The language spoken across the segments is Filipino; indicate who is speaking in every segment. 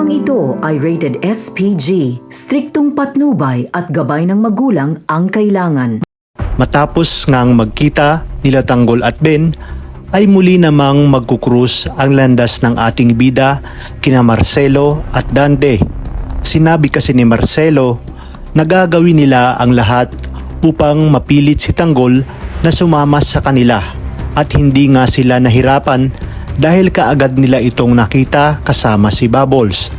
Speaker 1: Programang ito ay rated SPG, striktong patnubay at gabay ng magulang ang kailangan.
Speaker 2: Matapos ngang magkita nila Tanggol at Ben, ay muli namang magkukrus ang landas ng ating bida kina Marcelo at Dante. Sinabi kasi ni Marcelo na gagawin nila ang lahat upang mapilit si Tanggol na sumama sa kanila at hindi nga sila nahirapan dahil kaagad nila itong nakita kasama si Bubbles.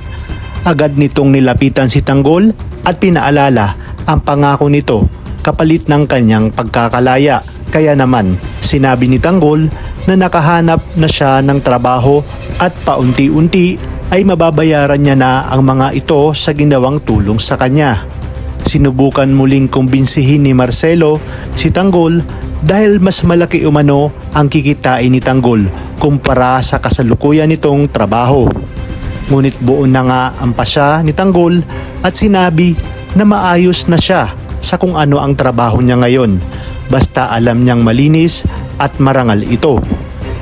Speaker 2: Agad nitong nilapitan si Tanggol at pinaalala ang pangako nito kapalit ng kanyang pagkakalaya. Kaya naman sinabi ni Tanggol na nakahanap na siya ng trabaho at paunti-unti ay mababayaran niya na ang mga ito sa ginawang tulong sa kanya. Sinubukan muling kumbinsihin ni Marcelo si Tanggol dahil mas malaki umano ang kikitain ni Tanggol kumpara sa kasalukuyan nitong trabaho. Ngunit buo na nga ang pasya ni Tanggol at sinabi na maayos na siya sa kung ano ang trabaho niya ngayon basta alam niyang malinis at marangal ito.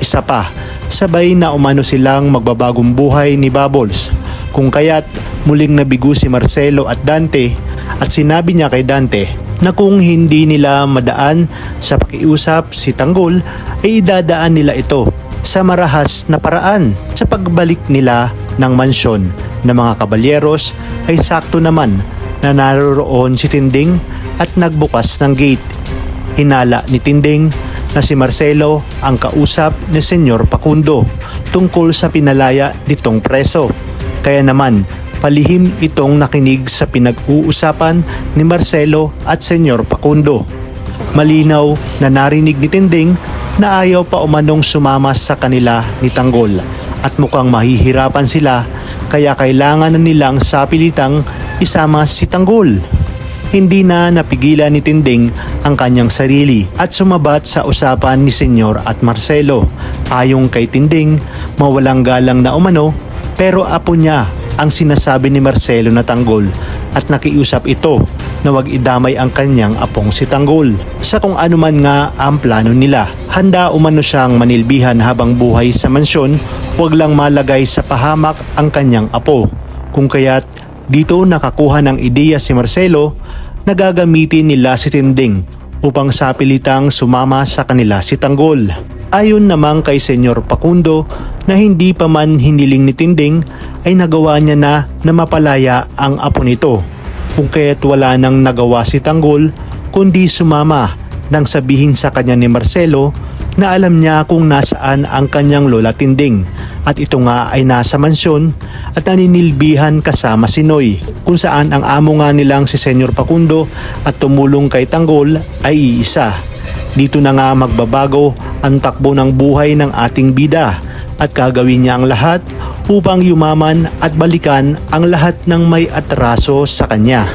Speaker 2: Isa pa, sabay na umano silang magbabagong buhay ni Bubbles kung kaya't muling nabigo si Marcelo at Dante at sinabi niya kay Dante na kung hindi nila madaan sa pakiusap si Tanggol ay idadaan nila ito sa marahas na paraan. Sa pagbalik nila ng mansyon ng mga kabalyeros ay sakto naman na naroroon si Tinding at nagbukas ng gate. Hinala ni Tinding na si Marcelo ang kausap ni Senyor Pakundo tungkol sa pinalaya nitong preso. Kaya naman palihim itong nakinig sa pinag-uusapan ni Marcelo at Senyor Pakundo. Malinaw na narinig ni Tinding na ayaw pa umanong sumama sa kanila ni Tanggol at mukhang mahihirapan sila kaya kailangan na nilang sapilitang isama si Tanggol. Hindi na napigilan ni Tinding ang kanyang sarili at sumabat sa usapan ni Senyor at Marcelo. Ayon kay Tinding, mawalang galang na umano pero apo niya ang sinasabi ni Marcelo na Tanggol at nakiusap ito na wag idamay ang kanyang apong si Tanggol. Sa kung ano man nga ang plano nila, handa umano siyang manilbihan habang buhay sa mansyon, wag lang malagay sa pahamak ang kanyang apo. Kung kaya't dito nakakuha ng ideya si Marcelo na gagamitin nila si Tinding upang sapilitang sumama sa kanila si Tanggol. Ayon naman kay Senyor Pakundo na hindi pa man hiniling ni Tinding ay nagawa niya na mapalaya ang apo nito. Kung kaya't wala nang nagawa si Tanggol kundi sumama nang sabihin sa kanya ni Marcelo na alam niya kung nasaan ang kanyang lola Tinding at ito nga ay nasa mansyon at naninilbihan kasama si Noy kung saan ang amo nga nilang si Senyor Pakundo at tumulong kay Tanggol ay iisa. Dito na nga magbabago ang takbo ng buhay ng ating bida at gagawin niya ang lahat upang yumaman at balikan ang lahat ng may atraso sa kanya.